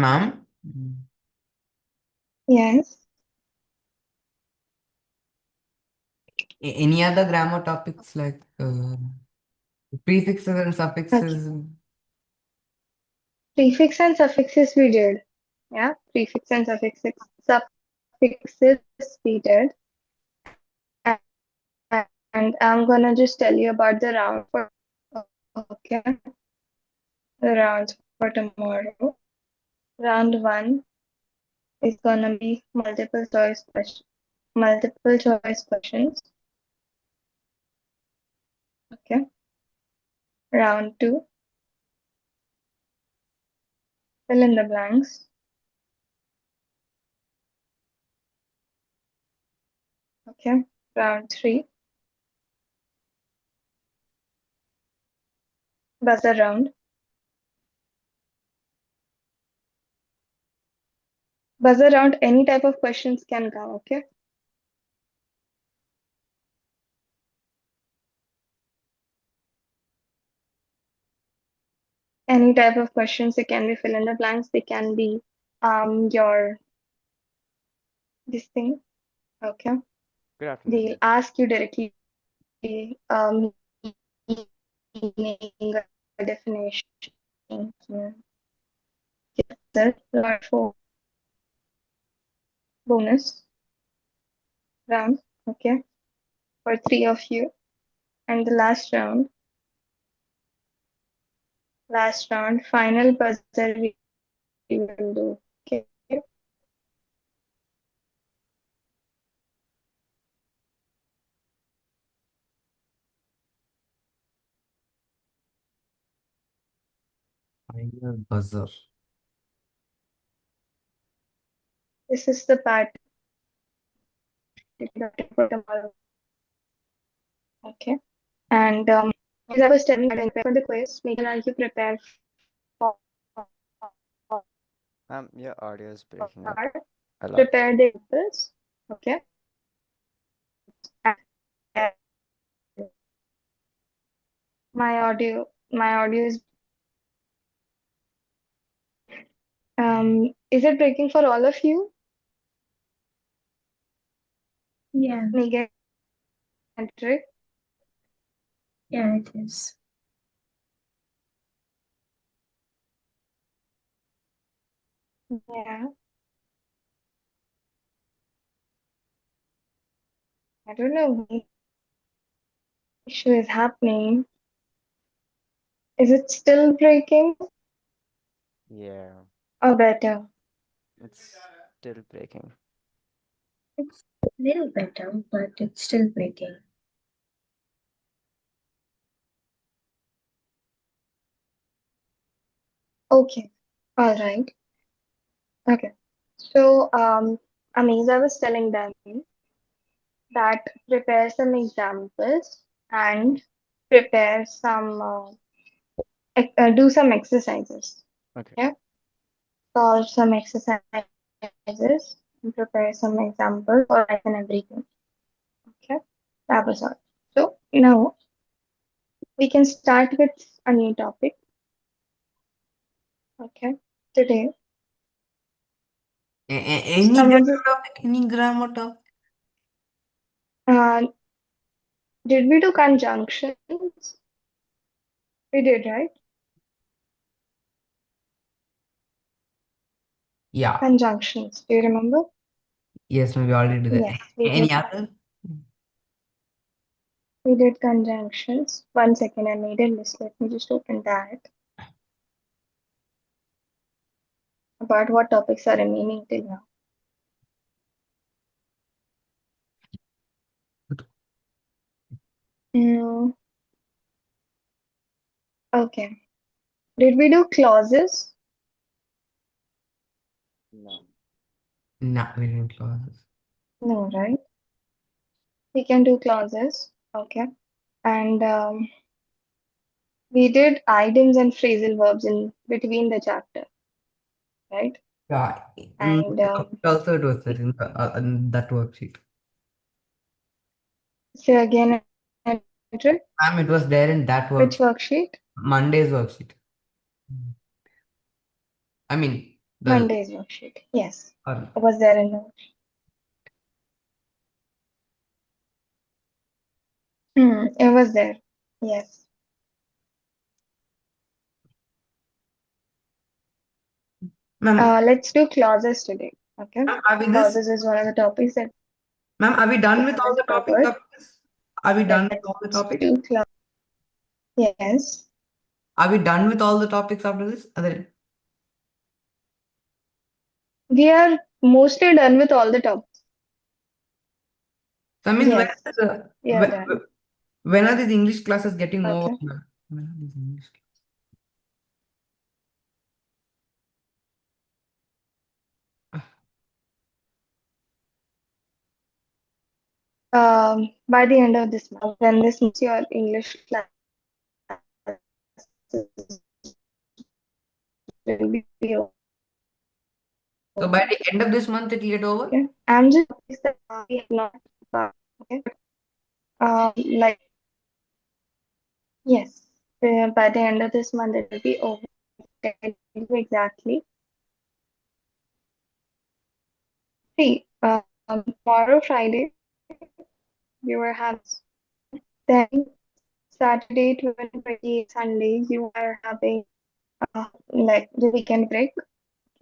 Ma'am, Yes. any other grammar topics like prefixes and Okay. suffixes? Prefix and suffixes we did. Yeah. Prefix and suffixes we did. And I'm gonna just tell you about the round for okay. The rounds for tomorrow. Round one is gonna be multiple choice questions. Okay. Round two, fill in the blanks. Okay. Round three, buzzer round. Buzzer round, any type of questions can come, okay? Any type of questions, they can be fill in the blanks, they can be your this thing, okay? Good They'll afternoon. ask you directly meaning a definition. Yeah. That's round four, bonus round, okay, for three of you. And the last round, final buzzer we will do. Okay. Final buzzer. This is the part for tomorrow. Okay. And as I was telling you, for the quiz, make sure you prepare for Your audio is breaking up part, a lot. prepare the examples. Okay. And my audio is it breaking for all of you? Yeah, Megan and Trick? yeah, it is. Yeah. I don't know what issue is happening. Is it still breaking Yeah, or better? it's still breaking. It's a little better, but it's still breaking. Okay. All right. Okay. So, Amiz, I was telling them that prepare some examples and prepare some, do some exercises. Okay. Yeah. Solve some exercises and prepare some examples for life and everything. Okay. That was all. So now we can start with a new topic. Okay. Today, Any someone grammar just, topic? Any grammar topic? uh, did we do conjunctions? We did, right? Yeah. Conjunctions. Do you remember? Yes, maybe already did that. Yes, we Any did. other? We did conjunctions. 1 second, I made a list. Let me just open that. About what topics are remaining till now. Mm, okay. Did we do clauses? No. No, we didn't close this. No, right? We can do clauses. Okay. And we did idioms and phrasal verbs in between the chapter, right? Yeah, And also it was there in that worksheet. say again, Andrew, Ma'am, it was there in that which worksheet, worksheet? Monday's worksheet. I mean, The Monday's worksheet. Yes. or It was there in the it was there. Yes. ma'am, Let's do clauses today. Okay. ma'am, are we this? Clauses is one of the topics that Ma'am, are we done we with all the haven't topics covered. after this? Are we done with all the Let's topics? do clauses. Yes. Are we done with all the topics after this? Are there- We are mostly done with all the topics. That means Yes. We are done. when are these English classes getting over? Okay. Ma'am? When are these English classes? By the end of this month, then this means your English class will be over. So by the end of this month, it will get over? Okay. I'm just that we have not got. Okay. Like yes, by the end of this month it will be over. Tell you exactly. See, tomorrow Friday you were having, then Saturday 28 Sunday you are having like the weekend break.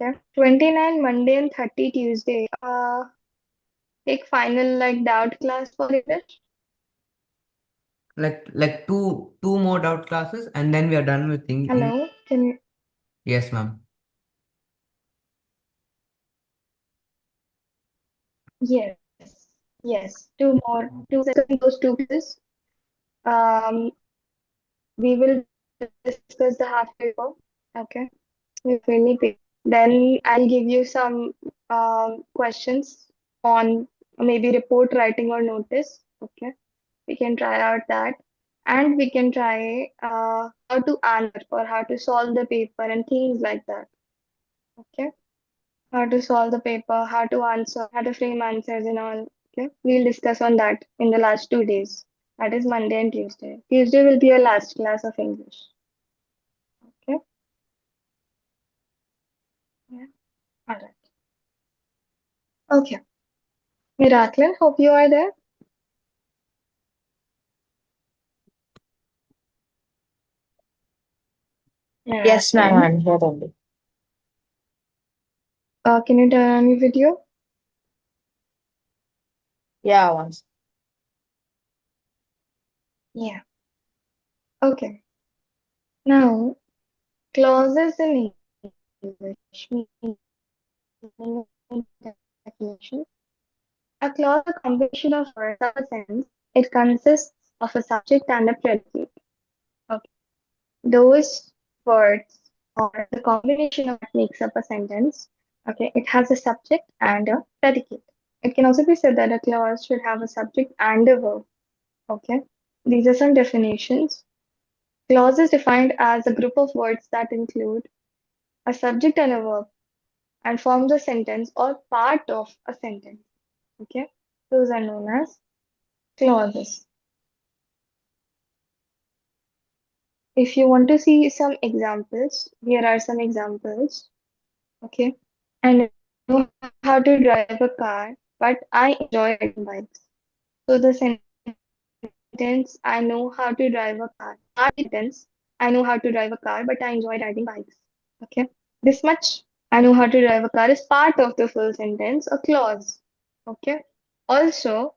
Okay. 29 Monday and 30 Tuesday. Take final like doubt class for English. Like two more doubt classes, and then we are done with English. Hello, can you? Yes, ma'am. Yes, yes. Two more, two in those two classes. Um, we will discuss the half paper. Okay, we really pay. Then I'll give you some questions on maybe report writing or notice. Okay, we can try out that, and we can try how to answer or how to solve the paper and things like that. Okay, how to solve the paper, how to answer, how to frame answers and all. Okay, we'll discuss on that in the last 2 days. That is Monday and Tuesday. Tuesday will be your last class of English. Okay, yeah, all right. Okay, Miraculin, hope you are there. Yes, ma'am, Miraculin, I'm here only. can you turn on your video? Yeah, once. Yeah. Okay. Now, clauses in English meaning definition. A clause is a combination of words of a sentence. It consists of a subject and a predicate. Okay. Those words or the combination of what makes up a sentence. Okay. It has a subject and a predicate. It can also be said that a clause should have a subject and a verb. Okay. These are some definitions. Clause is defined as a group of words that include a subject and a verb and forms a sentence or part of a sentence. Okay. Those are known as clauses. If you want to see some examples, here are some examples. Okay. I know how to drive a car, but I enjoy riding bikes. So the sentence, I know how to drive a car. Our sentence, I know how to drive a car, but I enjoy riding bikes. Okay. This much, I know how to drive a car is part of the full sentence, a clause. Okay. Also,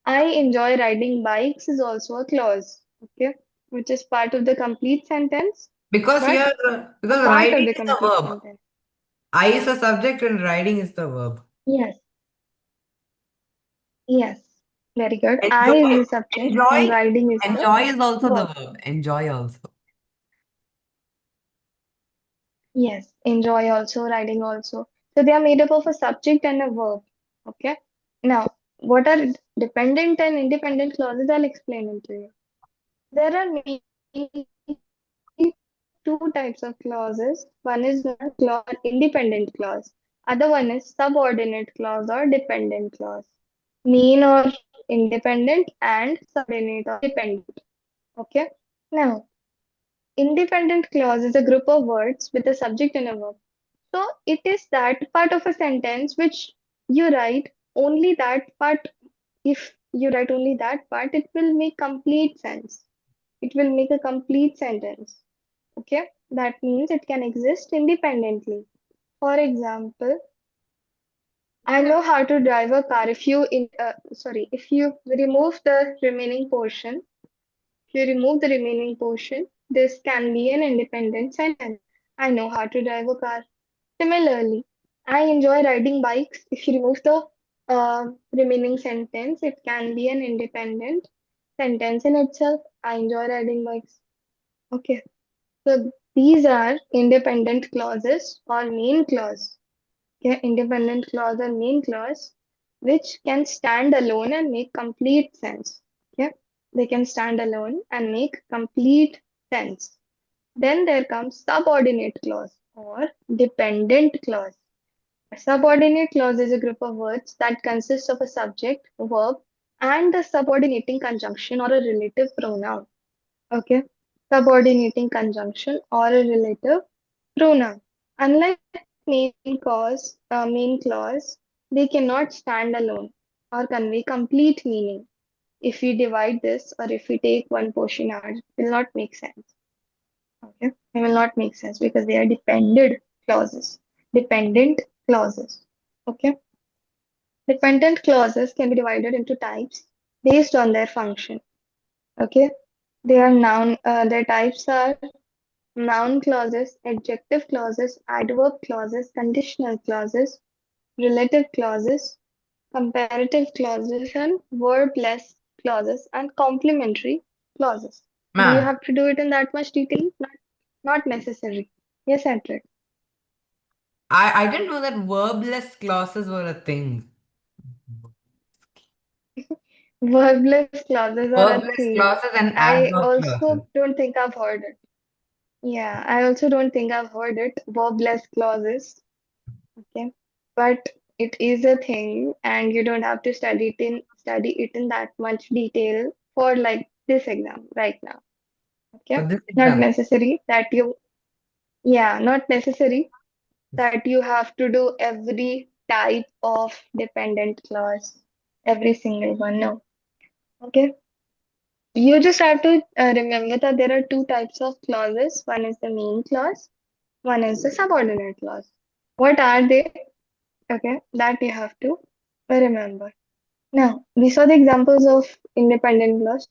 I enjoy riding bikes is also a clause. Okay. Which is part of the complete sentence, Because but here, a because part of riding the is the complete verb. sentence. I is the subject and riding is the verb. Yes, yes, very good. I Enjoy, is the subject and enjoy, riding is the enjoy is also the verb. verb. Enjoy also. Yes, enjoy also, riding also. So they are made up of a subject and a verb. Okay. Now, what are dependent and independent clauses? I'll explain it to you. There are mainly two types of clauses. One is known as clause independent clause. Other one is subordinate clause or dependent clause. Main or independent and subordinate or dependent. Okay. Now, independent clause is a group of words with a subject and a verb. So it is that part of a sentence which you write only that part. If you write only that part, it will make complete sense. It will make a complete sentence. Okay, that means it can exist independently. For example, I know how to drive a car. If you remove the remaining portion, this can be an independent sentence. I know how to drive a car. Similarly, I enjoy riding bikes. If you remove the remaining sentence, it can be an independent sentence in itself. I enjoy riding bikes. Okay. So these are independent clauses or main clause. Okay, independent clause or main clause, which can stand alone and make complete sense. Okay, they can stand alone and make complete sense. Then there comes subordinate clause or dependent clause. A subordinate clause is a group of words that consists of a subject, verb, and the subordinating conjunction or a relative pronoun. Okay, subordinating conjunction or a relative pronoun. Unlike main clause, they cannot stand alone or convey complete meaning. If we divide this or if we take one portion out, it will not make sense. Okay, it will not make sense because they are dependent clauses. Dependent clauses. Okay, dependent clauses can be divided into types based on their function. Okay, their types are noun clauses, adjective clauses, adverb clauses, conditional clauses, relative clauses, comparative clauses, and verbless clauses, and complementary clauses. Do you Ma'am, have to do it in that much detail? Not necessary. Yes, Edric. I didn't know that verbless clauses were a thing. Verbless clauses are a Verbless thing. clauses and I adverb clauses. also don't think I've heard it. Yeah, I also don't think I've heard it. Verbless clauses. Okay, but it is a thing, and you don't have to study it in that much detail for like this exam right now. For Okay, this not exam. necessary that you, yeah, not necessary that you have to do every type of dependent clause, every single one. No. Okay, you just have to remember that there are two types of clauses. One is the main clause, one is the subordinate clause. What are they? Okay, that you have to remember. Now, we saw the examples of independent clause.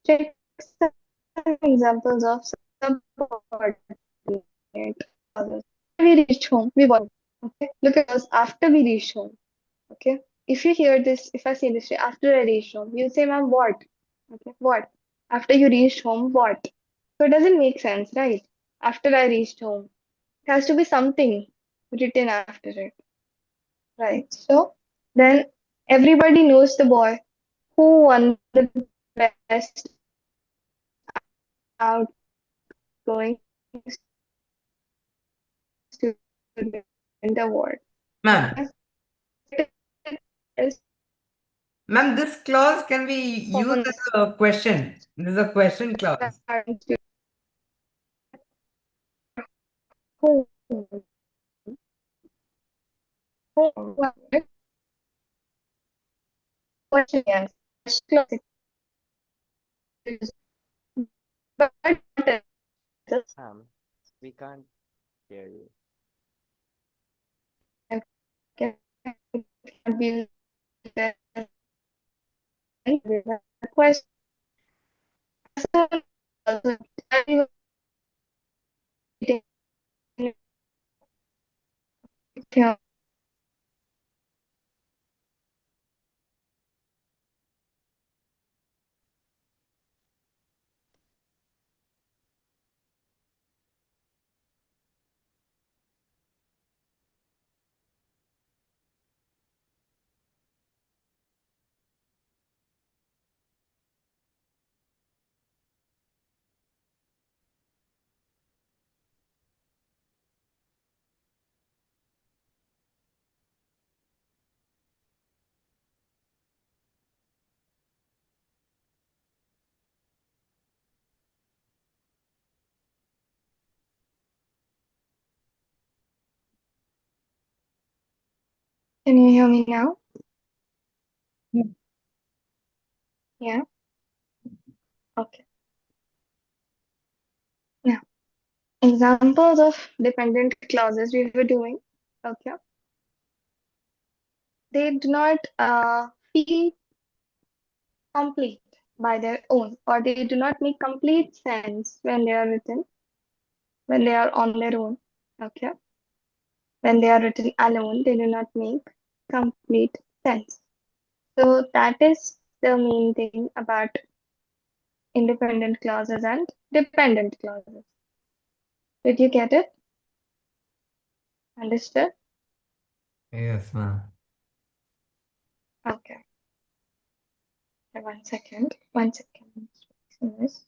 Check some examples of subordinate clauses. We reached home, we bought. Okay, look at us after we reached home. Okay, if you hear this, if I say this, after I reached home, you say, ma'am, what? Okay, what? After you reached home, what? So it doesn't make sense, right? After I reached home, it has to be something written after it. Right. So then everybody knows the boy who won the best outgoing student award. Ma'am, Is ma'am, this clause can be used common as a question. This is a question clause. who won it? Question, yes. Classic. But We can't hear you. can be the question. Can you hear me now? Yeah. Yeah. Okay. Now, examples of dependent clauses we were doing. Okay. They do not feel complete by their own, or they do not make complete sense when they are written, when they are on their own. Okay. When they are written alone, they do not make complete sense. So that is the main thing about independent clauses and dependent clauses. Did you get it? Understood? Yes, ma'am. Okay. 1 second. 1 second. Yes.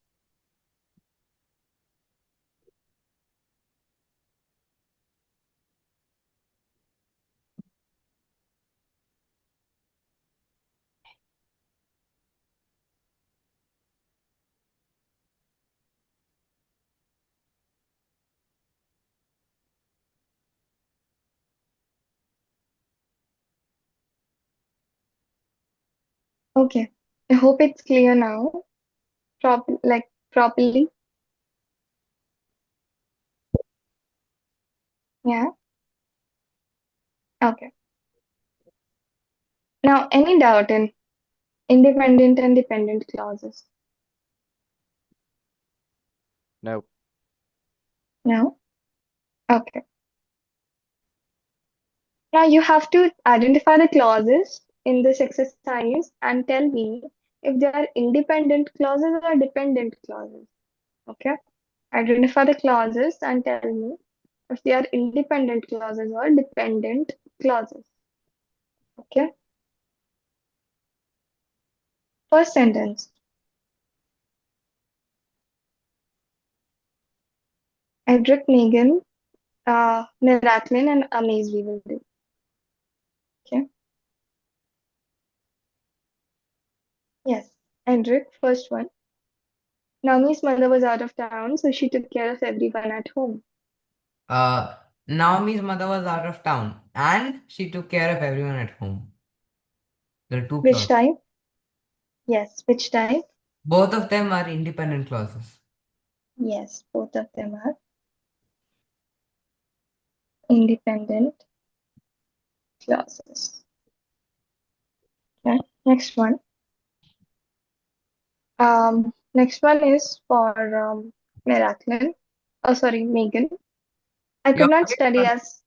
Okay. I hope it's clear now. Properly. Yeah. Okay. Now, any doubt in independent and dependent clauses? No. No? Okay. Now you have to identify the clauses in this exercise and tell me if they are independent clauses or dependent clauses. Okay? Identify the clauses and tell me if they are independent clauses or dependent clauses. Okay? First sentence. Edric, Megan, Miraculin, and Amaze we will do. Okay? Yes. Edric, first one. Naomi's mother was out of town, so she took care of everyone at home. Naomi's mother was out of town and she took care of everyone at home. There are two Which clauses. type? Yes, which type? Both of them are independent clauses. Yes, both of them are independent clauses. Okay, next one. Next one is for Miraculin. Oh, sorry, Megan. I You're could not always study con- as.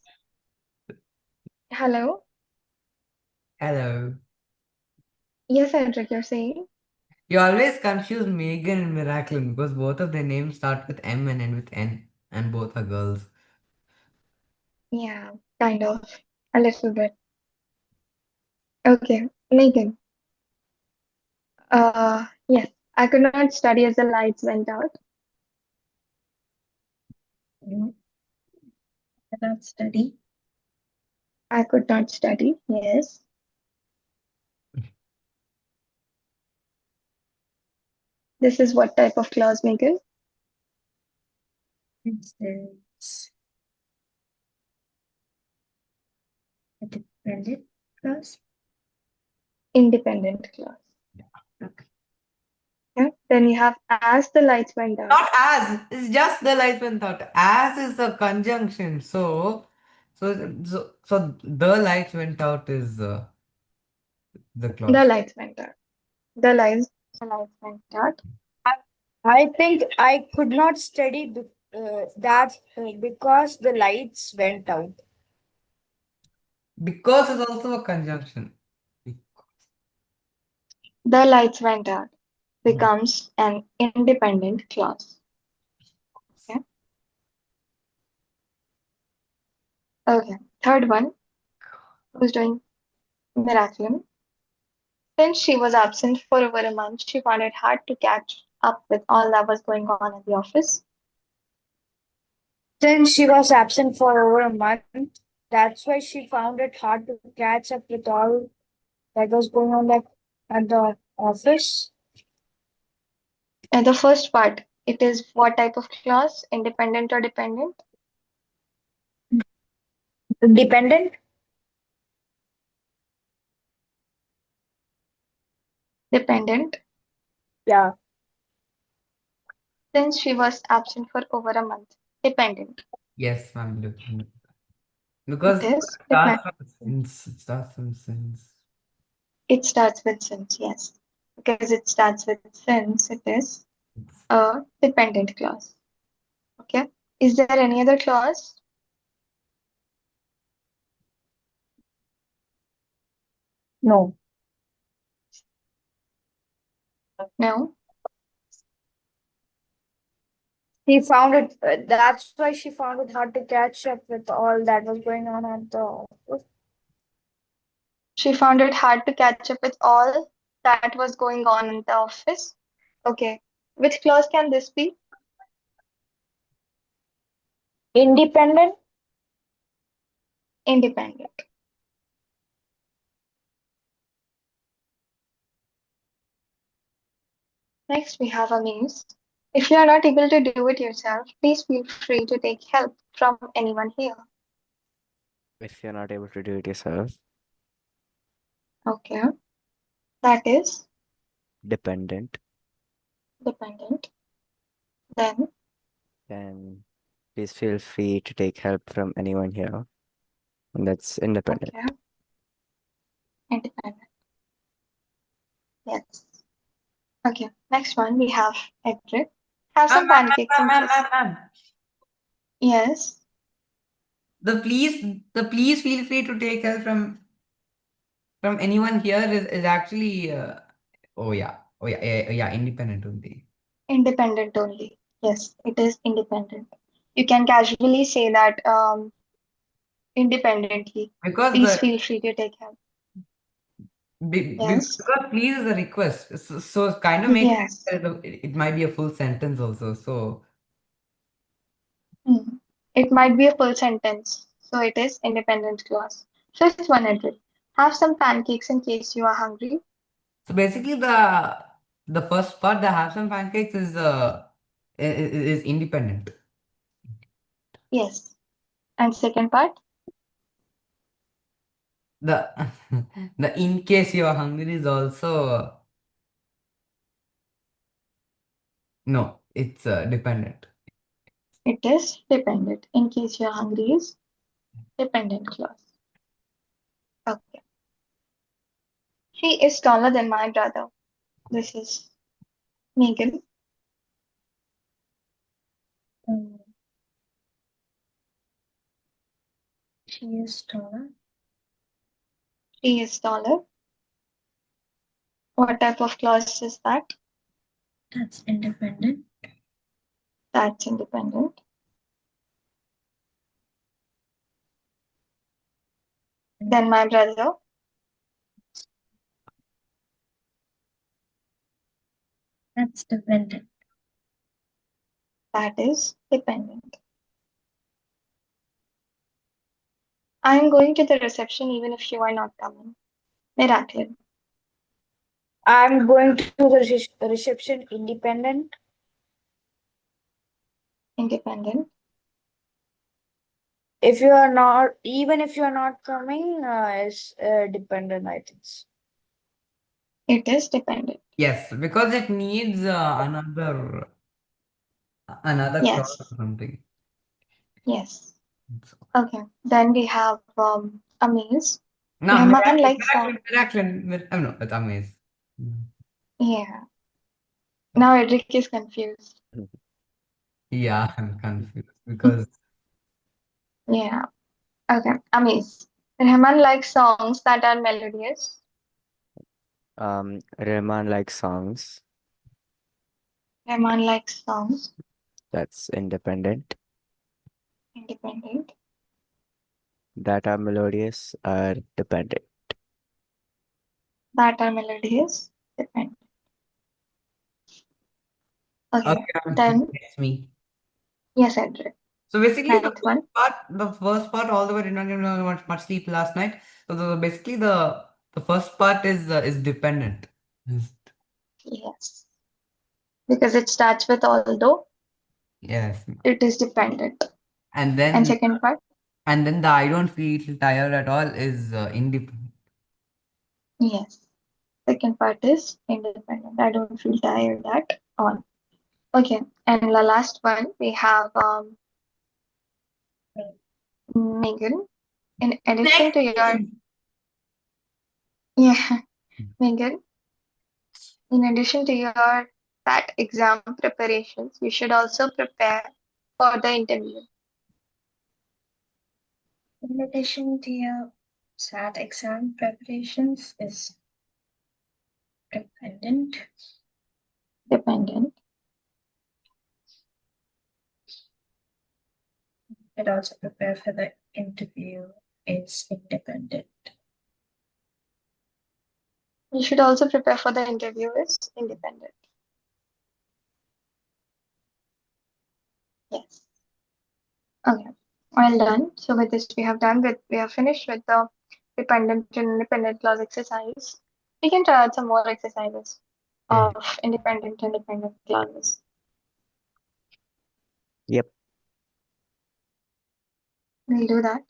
Hello. Hello. Yes, Cedric, you're saying? You always confuse Megan and Miraculin because both of their names start with M and end with N, and both are girls. Yeah, kind of. A little bit. Okay, Megan. Yes, I could not study as the lights went out. No, I cannot study. I could not study. Yes. This is what type of clause, Megan? It's a dependent clause. Independent clause. Okay. Yeah. Then you have as the lights went out. Not as, it's just the lights went out. As is a conjunction. So the lights went out is the The clause. lights went out. The lights went out. I think I could not study that because the lights went out. Because is also a conjunction. The lights went out becomes an independent clause. Okay. Okay. Third one, who's doing Miraculum. Since she was absent for over a month, she found it hard to catch up with all that was going on at the office. Since she was absent for over a month, that's why she found it hard to catch up with all that was going on at the office. And the first part, it is what type of clause? Independent or dependent? Dependent? Dependent. Yeah. Since she was absent for over a month. Dependent. Yes, I'm looking. It Because is it starts dependent. from since. It starts from since. It starts with since, yes. Because it starts with since, it is a dependent clause. Okay. Is there any other clause? No. No. He found it. That's why she found it hard to catch up with all that was going on at the. She found it hard to catch up with all that was going on in the office. Okay. Which clause can this be? Independent. Independent. Next, we have a means. If you are not able to do it yourself, please feel free to take help from anyone here. If you're not able to do it yourself, Okay. That is dependent, dependent. Then, then please feel free to take help from anyone here. And that's independent. okay. Independent. Yes. Okay. Next one, we have Edric. Have some pancakes in case. Ma'am. Yes. The please feel free to take help from anyone here is actually independent only. Independent only. Yes, it is independent. You can casually say that independently. Because Please the feel free to take help. Yes. because please is a request. So it kind of makes sense Yes. that it might be a full sentence also. So Hmm. It might be a full sentence. So it is independent clause. Fifth one, Edric. Have some pancakes in case you are hungry. so basically the first part, the have some pancakes is independent. Yes. And second part, The the in case you are hungry is also no, it's dependent. it is dependent. In case you are hungry is dependent clause. Okay. She is taller than my brother. This is Megan. Um, she is taller. She is taller. What type of clause is that? That's independent. That's independent. Then my brother. That's dependent. That is dependent. I am going to the reception even if you are not coming. Miracle. I'm going to the reception. Independent. Independent. If you are not, even if you are not coming, is dependent. I think. It is dependent. Yes, because it needs another clause Yes. or something. Yes. So, Okay. Then we have Amaze. no, Rahman likes song. no, it's amazing. Yeah. Now Edric is confused. Yeah, I'm confused because Yeah. Okay. Amaze. Rahman likes songs that are melodious. Rahman likes songs. Rahman likes songs. That's independent. Independent. That are melodious are dependent. That are melodious. Dependent. Okay. Then, it's me. yes, Edric. So basically, Ninth one. the first part, although I did not get much sleep last night. So basically, the first part is dependent. Yes. Because it starts with although, Yes, it is dependent. and And then second part, and then the I don't feel tired at all is independent. yes. Second part is independent. I don't feel tired at all. Okay, and the last one we have Megan. In addition to your yeah, Megan. In addition to your that exam preparations, you should also prepare for the interview. In addition to your SAT exam preparations is dependent. Dependent. It also prepare for the interview is independent. You should also prepare for the interview is independent. Yes. Okay. Well done. So with this, we have finished with the dependent and independent clause exercise. We can try out some more exercises of independent and dependent clauses. Yep. We'll do that.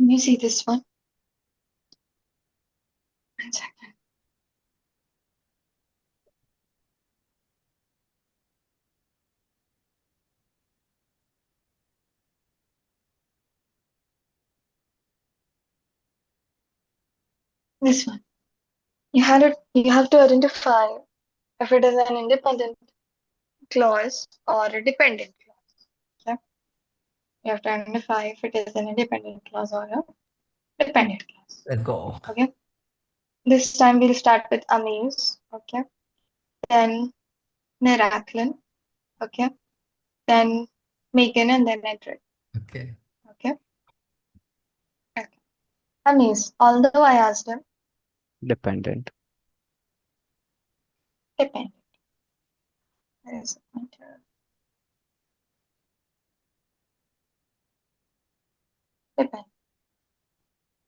You see this one? 1 second. This one. You have to identify if it is an independent clause or a dependent clause. Okay? You have to identify if it is an independent clause or a dependent clause. Let's go. Okay. This time we'll start with amaze. Okay. Then Miraculin. Okay. Then Megan and then Edric. Okay. Okay. Okay. Amaze. Although I asked him, Dependent. dependent. There is a pointer. Dependent.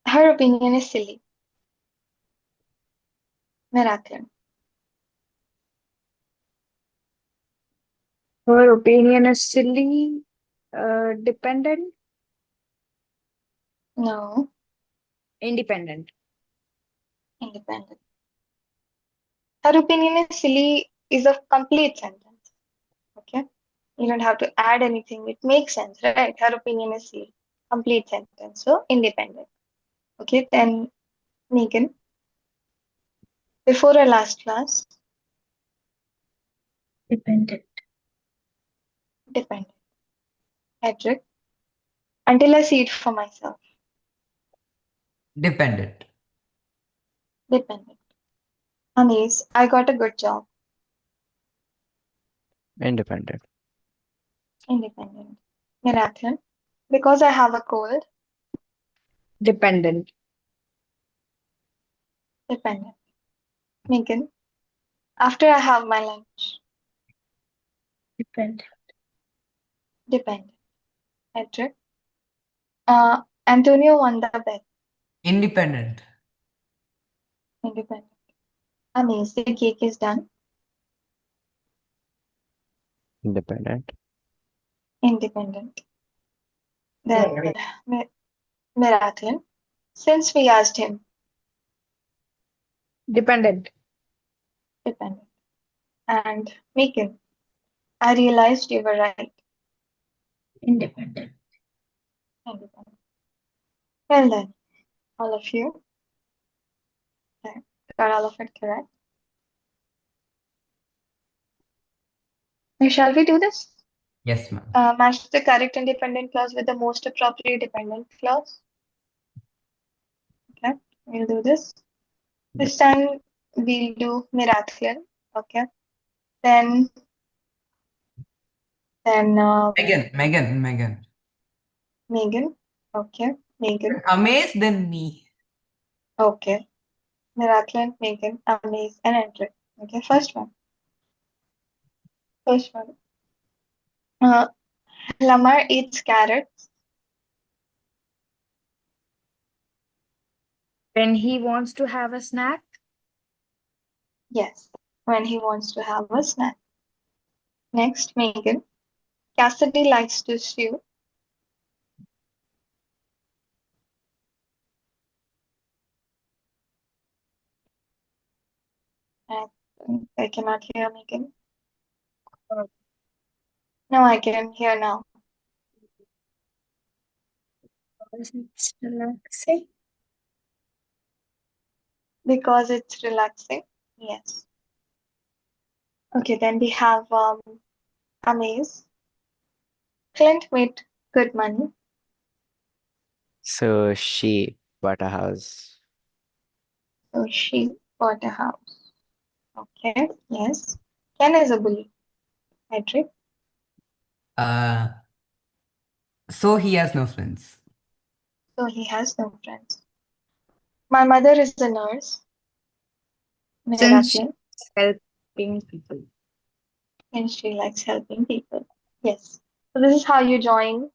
Her opinion is silly. Miraculin. Her opinion is silly. Dependent. No. Independent. Independent. Her opinion is silly is a complete sentence. Okay. You don't have to add anything. It makes sense, right? Her opinion is silly. Complete sentence. So independent. Okay. Then Megan. Before our last class, Dependent. dependent. Edric. Until I see it for myself. Dependent. Dependent. Amaze. I got a good job. Independent. Independent. Miraculin. Because I have a cold. Dependent. Dependent. Megan. After I have my lunch. Dependent. Dependent. Edric. Antonio won the bet. Independent. Independent. Amaze. The cake is done. Independent. Independent. Then Miraculin. Since we asked him. Dependent. Dependent. And Megan. I realized you were right. Independent. Independent. Well done, all of you. Okay, got all of it correct. Now, shall we do this? Yes, ma'am. Match the correct independent clause with the most appropriate dependent clause. Okay, we'll do this. This time we'll do Miraculin. Okay, then Megan. Megan. Okay, Megan. Amaze, then me. Okay, Miraculin, Megan, Amaze, and Enter. Okay, first one. First one. Lamar eats carrots. When he wants to have a snack, Yes, when he wants to have a snack. Next, Megan. Cassidy likes to stew. I cannot hear Megan. No, I can hear now. It's relaxing. Because it's relaxing. Yes. Okay, then we have Amaze. Clint made good money. So she bought a house. So she bought a house. Okay, yes. Ken is a bully. Patrick. So he has no friends. So he has no friends. My mother is a nurse. since Miraculin. she's helping people. And she likes helping people. Yes. So this is how you join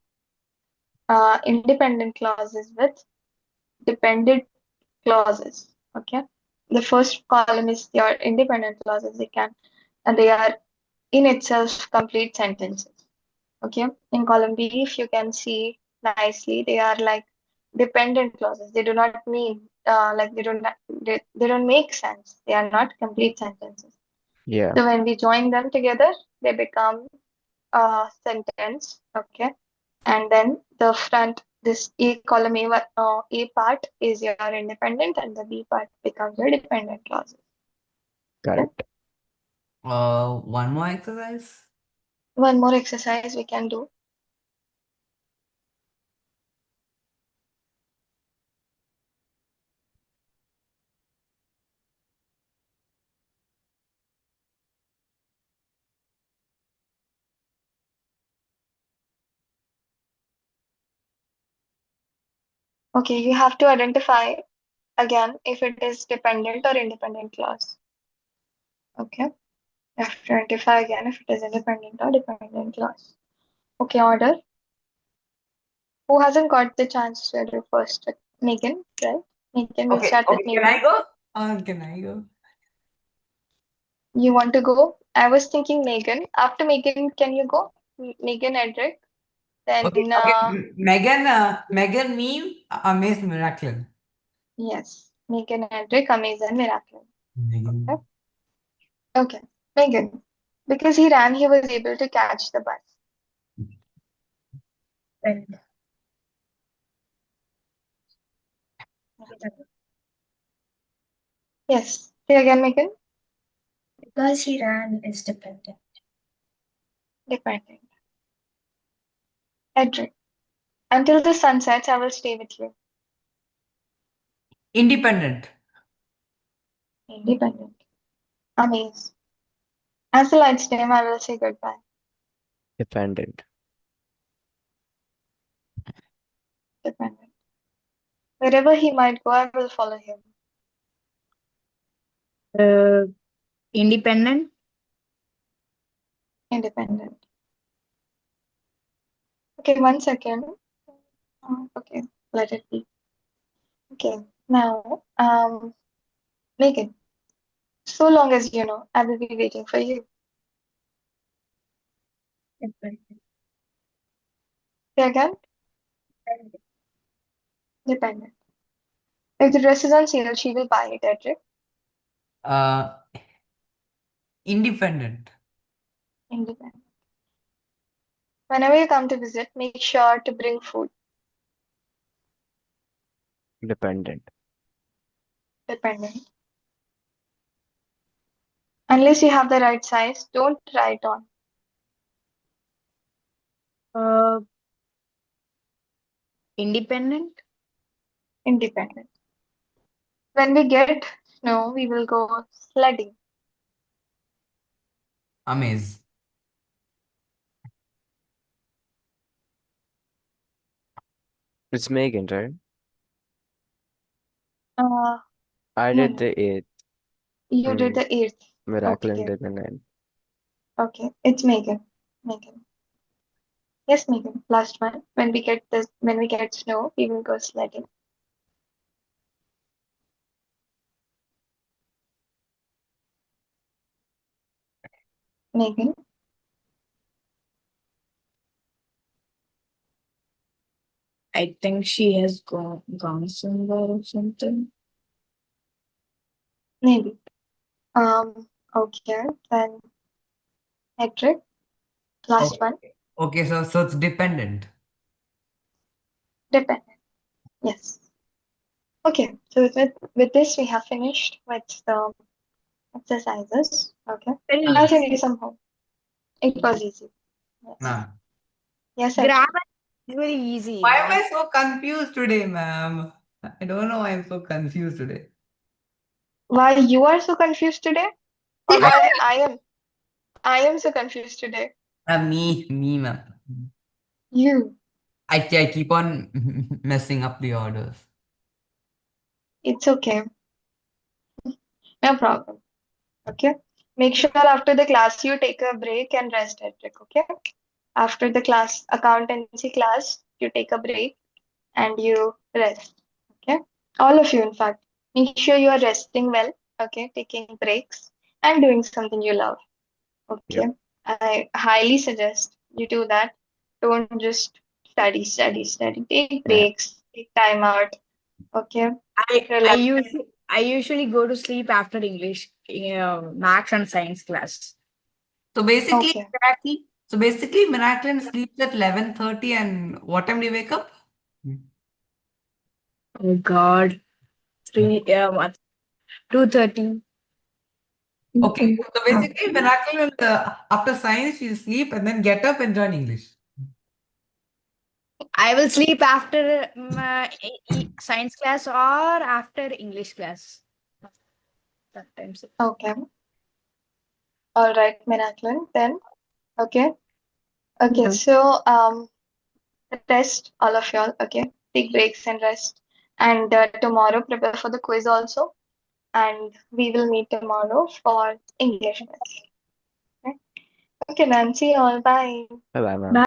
independent clauses with dependent clauses. Okay. The first column is your independent clauses. They are in itself complete sentences. Okay. In column B, if you can see nicely, they are like dependent clauses. They do not mean they don't make sense. They are not complete sentences. Yeah, So when we join them together, they become a sentence. Okay. And then the front, this A column A part is your independent, and the B part becomes your dependent clauses. correct. One more exercise. One more exercise we can do. Okay, you have to identify again if it is dependent or independent clause. Okay, you have to identify again if it is independent or dependent clause. Okay, order. Who hasn't got the chance to do first? Megan, right? Megan, we'll start with Can Megan. I go? Can I go? You want to go? I was thinking Megan. After Megan, can you go? Megan, Edric. Then Megan, me, Amaze, Miraculin. yes, Megan, Edric, Amazing, Miracle. Megan. Okay. Okay, Megan. Because he ran, he was able to catch the bus. And Yes. Say again, Megan. because he ran is dependent. Dependent. Edric. Until the sun sets, I will stay with you. Independent. Independent. Amaze. As the lights dim, I will say goodbye. Dependent. Dependent. Wherever he might go, I will follow him. Independent. Independent. Okay, 1 second. Okay, let it be. Okay, now, Megan. So long as you know, I will be waiting for you. Dependent. Say again. Dependent. If the dress is on sale, she will buy it, Edric. Uh, Independent. Independent. Whenever you come to visit, make sure to bring food. Dependent. Dependent. Unless you have the right size, don't try it on. Uh, Independent. Independent. When we get snow, we will go sledding. Amaze. It's Megan, right? Uh, I no, did no. the 8th. You did the 8th. Miraculous Okay. did the 9th. Okay. It's Megan. Megan. Yes, Megan. Last one. When we get snow, we will go sledding. Megan. I think she has gone somewhere or something. Maybe. Okay. Then Hedrick. Last one. Okay, so it's dependent. Dependent. Yes. Okay. So with this, we have finished with the exercises. Okay. Very I'll send easy. you some home. It was easy. Yes. Nah. Yes, Hedrick. Grammar is very easy. Why am I so confused today, ma'am? I don't know why I'm so confused today. Why you are so confused today? Or why I am so confused today. Me, ma'am. You. I keep on messing up the orders. It's okay. No problem. Okay. Make sure after the class you take a break and rest, Hedrick. Okay. After the class, accountancy class, you take a break and you rest. Okay. All of you, in fact. Make sure you are resting well. Okay. Taking breaks and doing something you love. Okay. Yep. I highly suggest you do that. Don't just study. Take Yeah. breaks, take time out. Okay. I Relax. usually go to sleep after English, maths and science class. So basically, Okay. Miraculous sleeps at 11:30, and what time do you wake up? Oh God, 2:30. Okay, so basically, Miraculous after science she'll sleep and then get up and join English. I will sleep after my science class or after English class. Sometimes. Okay. All right, Miraculous. Then, okay. Okay. Yeah. So, rest, all of y'all. Okay. Take breaks and rest. And tomorrow, prepare for the quiz also. And we will meet tomorrow for English quiz. Okay, okay, then. See you all. Bye. Bye bye, ma'am. Bye.